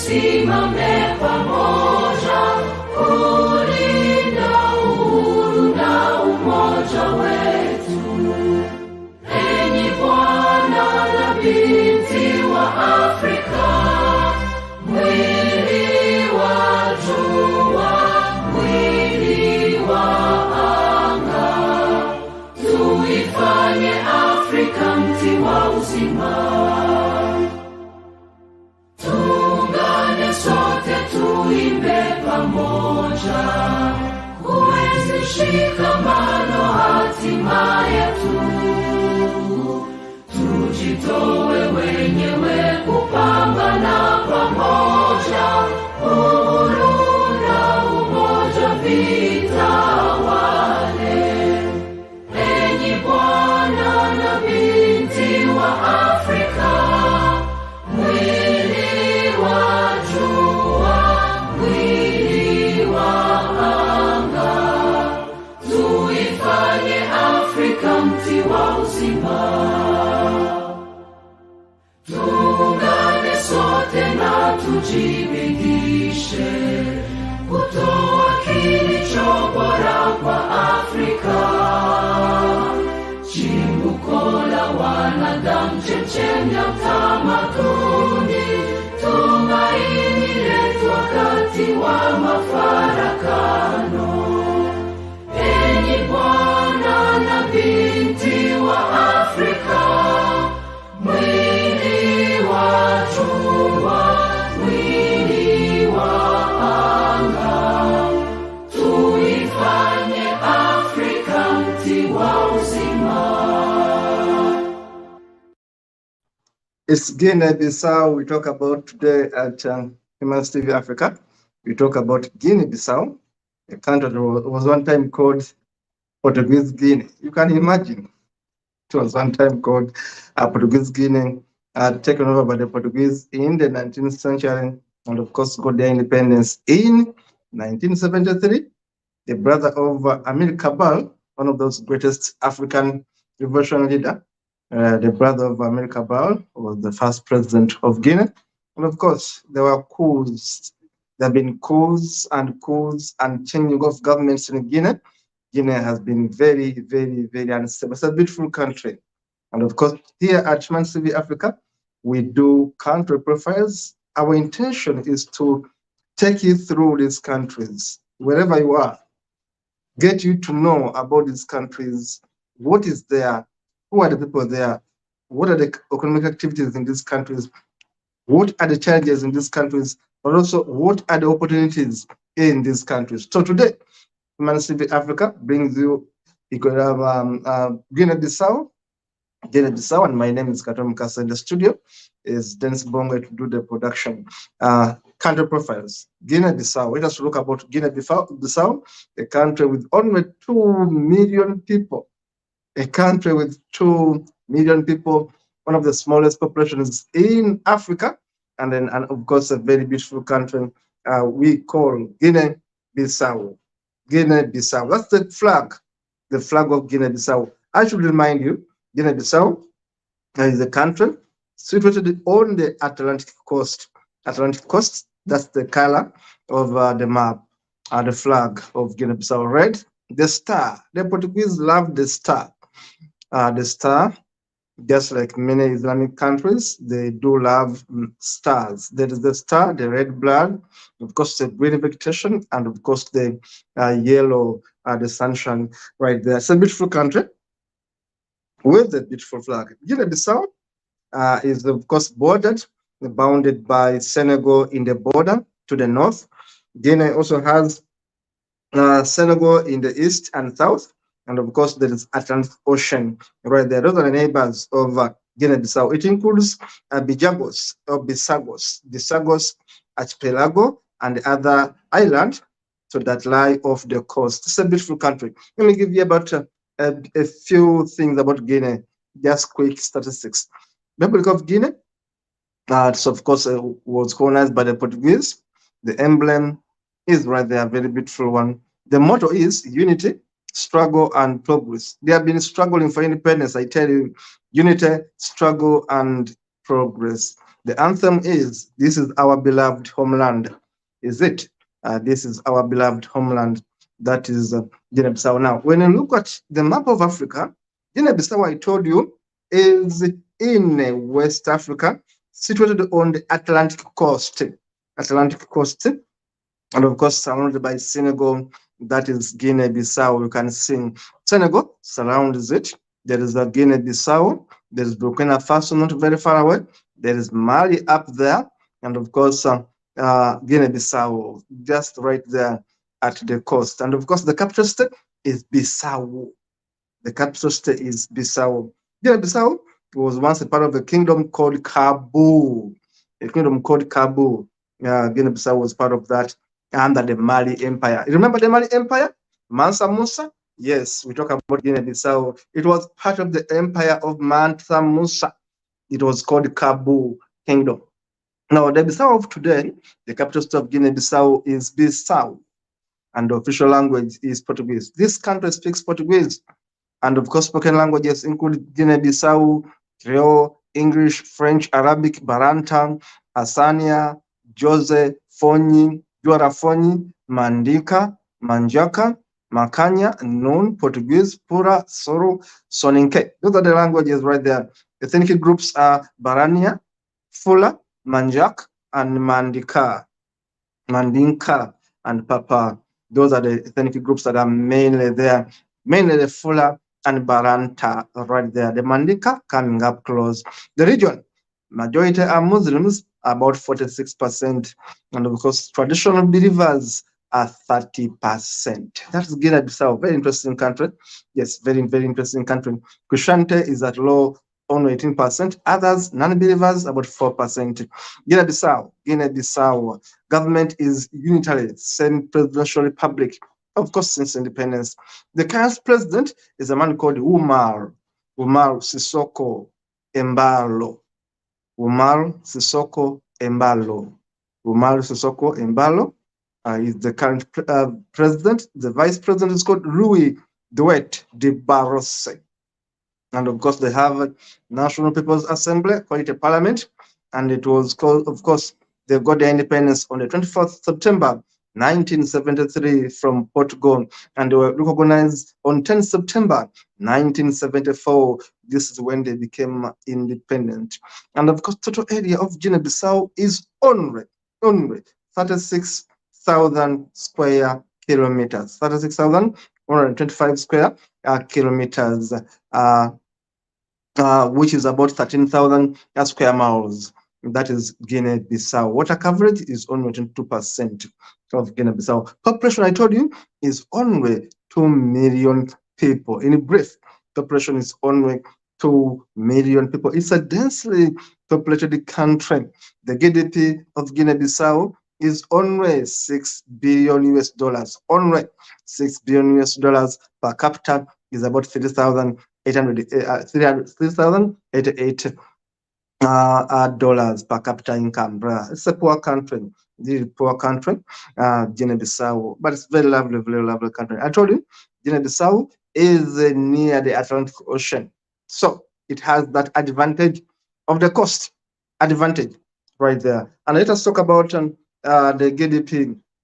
tusimame pamoja kulinda uhuru na umoja wetu. Enyi bwana na binti wa Afrika, mwili wa jua, mwili wa anga, tuifanye Afrika mti wa uzima. Tuungane sote tuimbe pamoja, kuenzi shikamano hatima yetu. Tujitoe wenyewe kupambana pamoja, uhuru na umoja vitawale. Enyi bwana na binti wa Afrika, mwili wa jua, mwili wa anga, tuifanye Afrika mti wa uzima. Tuungane sote na tujibidishe kutoa kilicho bora kwa Afrika, chimbuko la wanadamu, chemchemi ya utamaduni, tumaini letu wakati wa mafarakano. Enyi bwana na binti wa Afrika, mwili wa jua, mwili wa anga, tuifanye Afrika mti wa uzima. It's Guinea-Bissau we talk about today at Humanist TV Africa. We talk about Guinea-Bissau, a country that was one time called Portuguese Guinea. You can imagine, it was one time called Portuguese Guinea, taken over by the Portuguese in the 19th century, and of course got their independence in 1973. The brother of Amir Cabral, one of those greatest African revolution leader, the brother of Amir Cabral was the first president of Guinea. And of course, there were coups. There have been coups and changing of governments in Guinea. Guinea has been very, very, very unstable. It's a beautiful country. And of course, here at Humanist TV Africa, we do country profiles. Our intention is to take you through these countries, wherever you are, get you to know about these countries, what is there, who are the people there, what are the economic activities in these countries, what are the challenges in these countries, but also what are the opportunities in these countries. So today, Humanist TV Africa brings you Guinea-Bissau, and my name is Katom Kasa. In the studio is Dennis Bongo to do the production. Country profiles. Guinea-Bissau. Let us look about Guinea-Bissau, a country with only 2 million people. A country with 2 million people, one of the smallest populations in Africa, and then, and of course, a very beautiful country we call Guinea-Bissau. Guinea-Bissau. That's the flag of Guinea-Bissau. I should remind you, Guinea-Bissau is a country situated on the Atlantic coast. That's the color of the map, the flag of Guinea-Bissau. Red, the star. The Portuguese love the star. The star, just like many Islamic countries, they do love stars. There is the star, the red blood, of course, the green vegetation, and of course, the yellow, the sunshine right there. It's a beautiful country with a beautiful flag. Guinea-Bissau is, of course, bounded by Senegal in the border to the north. Guinea also has Senegal in the east and south. And of course, there is Atlantic Ocean right there. Those are the neighbors of Guinea-Bissau. It includes Bijagos or Bisagos Archipelago and the other island so that lie off the coast. It's a beautiful country. Let me give you about a few things about Guinea, just quick statistics. The Republic of Guinea, so of course, was colonized by the Portuguese. The emblem is right there, a very beautiful one. The motto is unity, struggle, and progress. They have been struggling for independence. I tell you, unity, struggle, and progress. The anthem is, "This is our beloved homeland." Is it? This is our beloved homeland. That is Guinea-Bissau. Now, when you look at the map of Africa, Guinea-Bissau, I told you, is in West Africa, situated on the Atlantic coast. Atlantic coast, and of course surrounded by Senegal, that is Guinea-Bissau. You can see Senegal surrounds it. There is a Guinea-Bissau, there is Burkina Faso not very far away, there is Mali up there, and of course Guinea-Bissau just right there at the coast. And of course the capital state is Bissau. The capital state is Bissau. Guinea-Bissau was once a part of a kingdom called Kabu. A kingdom called Kabu. Guinea-Bissau was part of that under the Mali Empire. You remember the Mali Empire? Mansa Musa? Yes, we talk about Guinea-Bissau. It was part of the empire of Mansa Musa. It was called Kabu Kingdom. Now, the Bissau of today, the capital city of Guinea-Bissau is Bissau, and the official language is Portuguese. This country speaks Portuguese, and of course, spoken languages include Guinea-Bissau, Creole, English, French, Arabic, Barantan, Hassania, Jose, Fonyi, Juarafoni, Mandika, Manjaka, Makanya, Nun, Portuguese, Pura, Soro, Soninke. Those are the languages right there. Ethnic groups are Barania, Fula, Manjak, and Mandinka, and Papa. Those are the ethnic groups that are mainly there. Mainly the Fula and Baranta right there. The Mandinka coming up close. The region, majority are Muslims, about 46%. And of course, traditional believers are 30%. That's Guinea-Bissau, very interesting country. Yes, very, very interesting country. Christianity is at low, only 18%. Others, non-believers, about 4%. Guinea-Bissau. Government is unitary, semi-presidential republic, of course, since independence. The current president is a man called Umar Sissoko Embalo. Umar Sissoko Embalo. Is the current president. The vice president is called Louis Duet de Barrosse. And of course, they have a National People's Assembly, call it a parliament. And it was called, of course, they got their independence on the 24th September 1973 from Portugal, and they were recognized on 10 September 1974. This is when they became independent. And of course, total area of Guinea-Bissau is only 36,000 square kilometers, 36,125 square kilometers, which is about 13,000 square miles. That is Guinea-Bissau. Water coverage is only 22% of Guinea-Bissau. Population, I told you, is only 2 million people. In brief, population is only 2 million people. It's a densely populated country. The GDP of Guinea-Bissau is only $6 billion US dollars. Only $6 billion US dollars per capita is about 3,088 dollars per capita income. It's a poor country, really poor country, Guinea-Bissau, but it's very lovely country. I told you, Guinea-Bissau is near the Atlantic Ocean, so it has that advantage of the coast advantage right there. And let us talk about the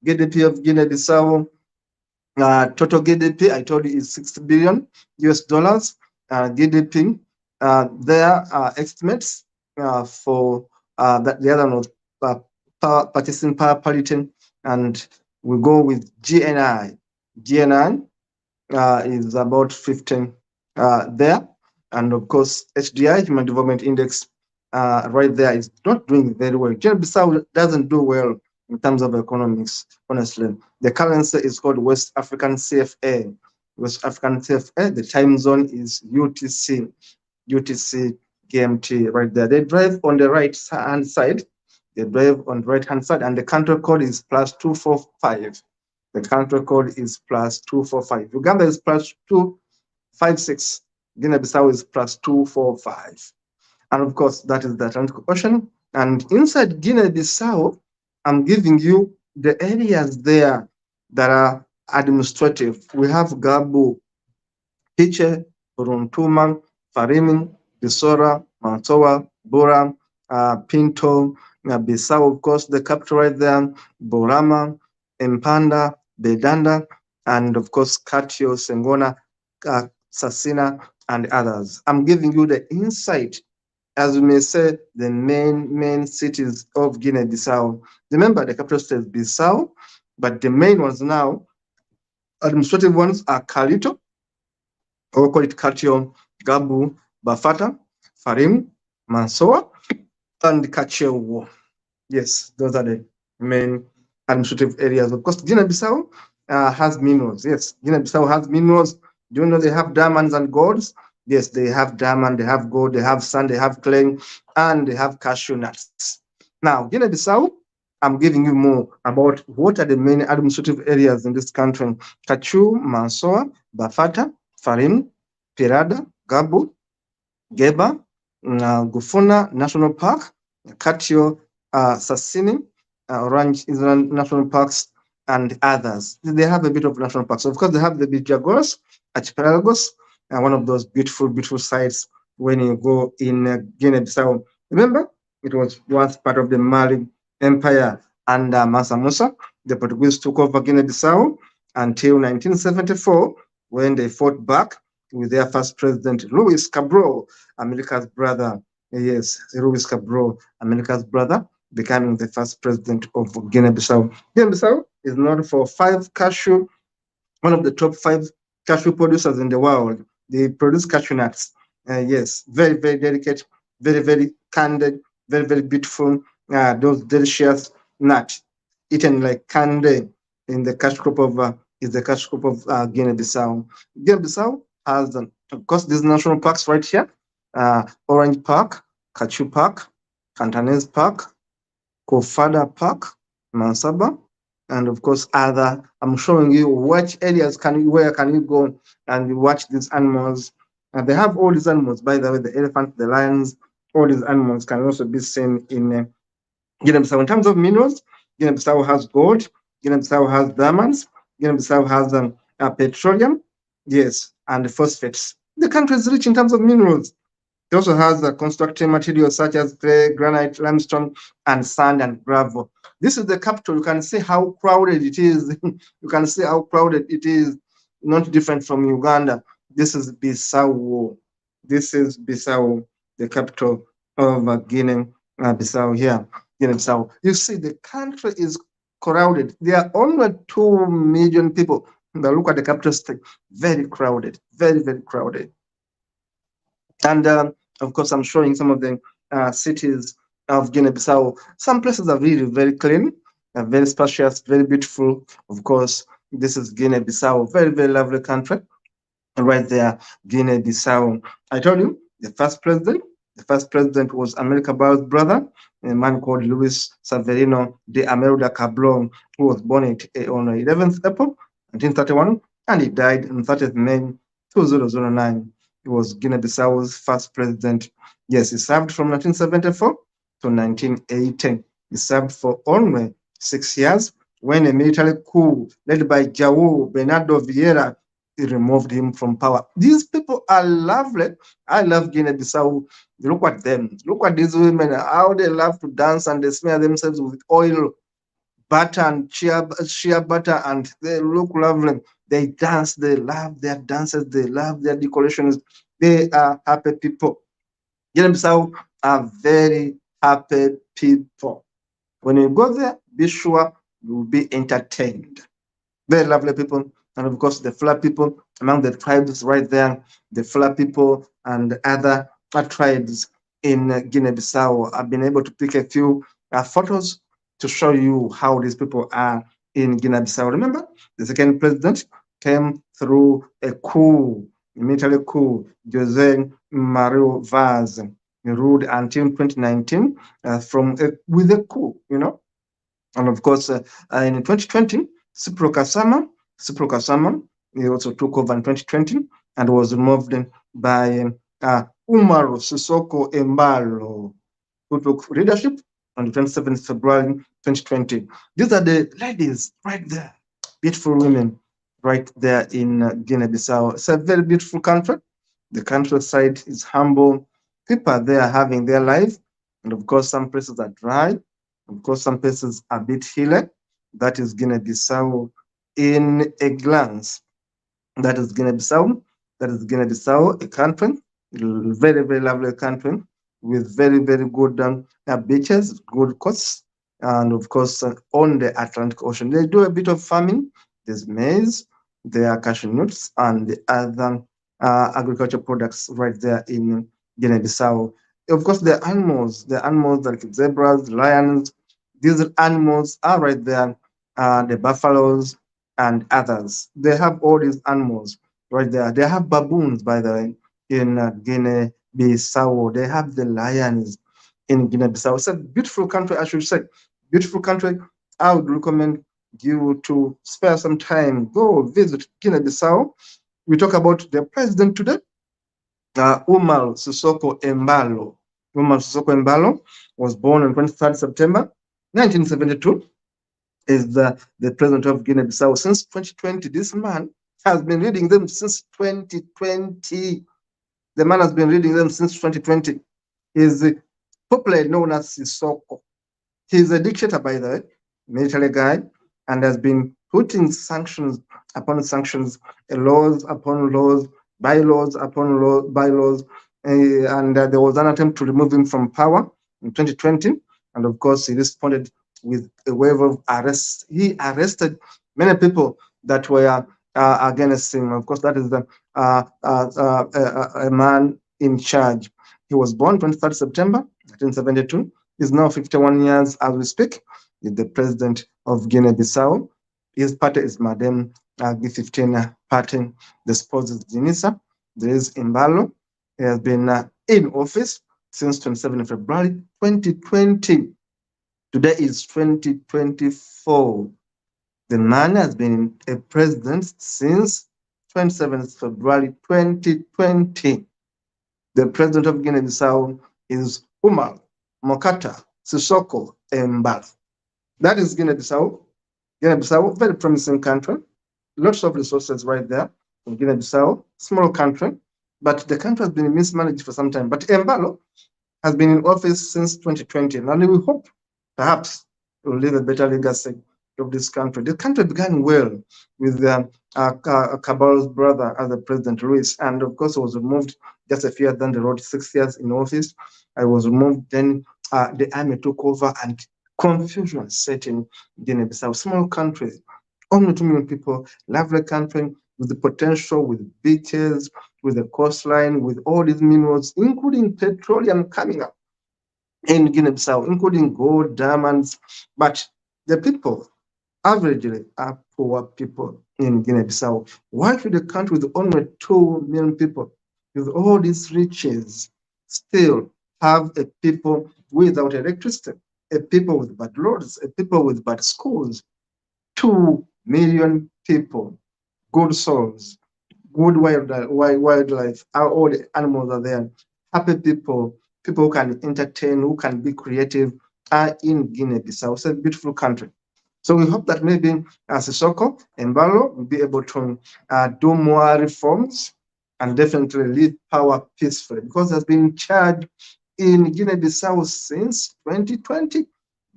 GDP of Guinea-Bissau. Total GDP, I told you, is 60 billion US dollars. GDP, there are estimates for that the other one was purchasing power parity, and we go with GNI. GNI is about 15 there, and of course HDI, Human Development Index, right there is not doing very well. Guinea-Bissau doesn't do well in terms of economics, honestly. The currency is called West African CFA. West African CFA, the time zone is UTC GMT right there. They drive on the right hand side. They drive on the right hand side, and the country code is +245. The country code is +245. Uganda is +256. Guinea-Bissau is +245. And of course, that is the Atlantic Ocean. And inside Guinea-Bissau, I'm giving you the areas there that are administrative. We have Gabu, Tiche, Runtuma, Farimi, Bisora, Mansoa, Bura, Pinto, Bissau, of course, the capital right there, Borama, Mpanda, Bedanda, and of course, Katio, Sengona, Sassina, and others. I'm giving you the insight, as we may say, the main cities of Guinea-Bissau. Remember, the capital state is Bissau, but the main ones now, administrative ones, are Kalito, or call it Katio, Gabu, Bafata, Farim, Mansoa, and Kachewo. Yes, those are the main administrative areas. Of course, Guinea-Bissau has minerals. Yes, Guinea-Bissau has minerals. Do you know they have diamonds and golds? Yes, they have diamond, they have gold, they have sand, they have clay, and they have cashew nuts. Now, Guinea-Bissau, I'm giving you more about what are the main administrative areas in this country. Kachu, Mansoa, Bafata, Farim, Pirada, Gabu, Geba, Gufuna National Park, Katio, Sassini, Orange Island National Parks, and others. They have a bit of national parks. Of course, they have the Bijagos Archipelagos, one of those beautiful sites when you go in Guinea-Bissau. Remember, it was once part of the Mali Empire under Mansa Musa. The Portuguese took over Guinea-Bissau until 1974 when they fought back with their first president, Luis Cabral, America's brother. Yes, Luis Cabral, America's brother, becoming the first president of Guinea-Bissau. Guinea-Bissau is known for one of the top 5 cashew producers in the world. They produce cashew nuts. Yes, very delicate, very candid, very beautiful. Those delicious nuts eaten like candy in the cash crop of Guinea-Bissau. Guinea-Bissau has, of course, these national parks right here: Orange Park, Kachu Park, Cantonese Park, Kofada Park, Mansaba, and of course other. I'm showing you which areas where can you go and watch these animals. And they have all these animals, by the way, the elephants, the lions, all these animals can also be seen in Guinea-Bissau. In terms of minerals, Guinea-Bissau has gold, Guinea-Bissau has diamonds, Guinea-Bissau has petroleum, yes, and phosphates. The country is rich in terms of minerals. It also has constructing materials such as clay, granite, limestone, and sand and gravel. This is the capital. You can see how crowded it is. You can see how crowded it is, not different from Uganda. This is Bissau. This is Bissau, the capital of Guinea-Bissau here. Guinea-Bissau. You see, the country is crowded. There are only 2 million people. Now look at the capital state. Very crowded. Very crowded. And of course, I'm showing some of the cities of Guinea-Bissau. Some places are really very clean, very spacious, very beautiful. Of course, this is Guinea-Bissau, very lovely country. Right there, Guinea-Bissau. I told you, the first president was America Bauer's brother, a man called Luis Severino de Amelda Cabral, who was born on 11th April 1931, and he died on 30th May 2009. He was Guinea-Bissau's first president. Yes, he served from 1974 to 1980. He served for only 6 years when a military coup led by João Bernardo Vieira removed him from power. These people are lovely. I love Guinea-Bissau. Look at them. Look at these women, how they love to dance, and they smear themselves with oil, butter, and shea butter, and they look lovely. They dance. They love their dances. They love their decorations. They are happy people. Guinea-Bissau are very happy people. When you go there, be sure you will be entertained. Very lovely people. And of course, the Fula people among the tribes right there, the Fula people and other tribes in Guinea-Bissau. I've been able to pick a few photos to show you how these people are in Guinea-Bissau. Remember, the second president came through a coup, a military coup. Jose Mario Vaz ruled until 2019 with a coup, And of course, in 2020, Cipro Kasama, he also took over in 2020 and was removed by Umaru Sissoko Embalo, who took leadership on the 27th February 2020. These are the ladies right there, beautiful women right there in Guinea-Bissau. It's a very beautiful country. The countryside is humble. People are there having their life. And of course, some places are dry. Of course, some places are a bit hilly. That is Guinea-Bissau in a glance. That is Guinea-Bissau. That is Guinea-Bissau, a country, very, very lovely country with very, very good beaches, good coasts, and of course, on the Atlantic Ocean. They do a bit of farming. There's maize, there are cashew nuts, and the other agricultural products right there in Guinea-Bissau. Of course, the animals like zebras, lions, these animals are right there, the buffaloes, and others. They have all these animals right there. They have baboons, by the way, in Guinea-Bissau. They have the lions in Guinea-Bissau. It's a beautiful country, I should say. Beautiful country. I would recommend you to spare some time, go visit Guinea-Bissau. We talk about the president today, Umar Sissoko Embalo. Umar Sissoko Embalo was born on 23rd September 1972. Is the president of Guinea-Bissau since 2020. This man has been leading them since 2020. The man has been leading them since 2020. He's popularly known as Sissoko. He's a dictator, by the way, military guy, and has been putting sanctions upon sanctions, laws upon laws, bylaws upon bylaws, and there was an attempt to remove him from power in 2020, and of course he responded with a wave of arrests. He arrested many people that were against him. Of course, that is a man in charge. He was born 23rd September 1972. He's now 51 years as we speak. He's the president of Guinea-Bissau. His party is Madem G15 party. The spouse is Dinisa. There is Imbalo. He has been in office since 27 February 2020. Today is 2024. The man has been a president since 27 February 2020. The president of Guinea-Bissau is Umar Mokata Sissoko Embalo. That is Guinea-Bissau. Guinea-Bissau, very promising country. Lots of resources right there in Guinea-Bissau. Small country, but the country has been mismanaged for some time. But Embalo has been in office since 2020, and we hope perhaps will leave a better legacy of this country. The country began well with Cabal's brother as the president, Luis, and of course was removed just a few years down the road, 6 years in office. I was removed, then the army took over and confusion set in Guinea-Bissau. Small country, only 2 million people, lovely country with the potential, with beaches, with the coastline, with all these minerals, including petroleum coming up in Guinea-Bissau, including gold, diamonds. But the people averagely are poor people in Guinea-Bissau. Why should a country with only 2 million people, with all these riches, still have a people without electricity, a people with bad roads, a people with bad schools? 2 million people, good souls, good wildlife, all the animals are there, happy people, people who can entertain, who can be creative, are in Guinea-Bissau. It's a beautiful country. So we hope that maybe Sissoko Embalo will be able to do more reforms and definitely leave power peacefully, because he has been in charge in Guinea-Bissau since 2020.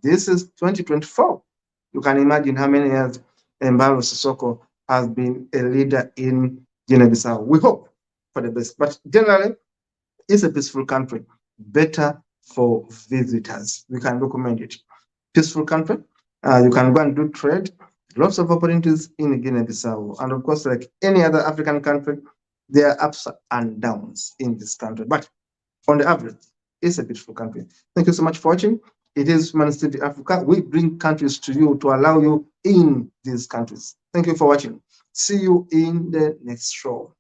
This is 2024. You can imagine how many years Embalo Sissoko has been a leader in Guinea-Bissau. We hope for the best, but generally, it's a peaceful country, better for visitors. We can recommend it. Peaceful country. You can go and do trade. Lots of opportunities in Guinea-Bissau. And of course, like any other African country, there are ups and downs in this country. But on the average, it's a beautiful country. Thank you so much for watching. It is Humanist TV Africa. We bring countries to you to allow you in these countries. Thank you for watching. See you in the next show.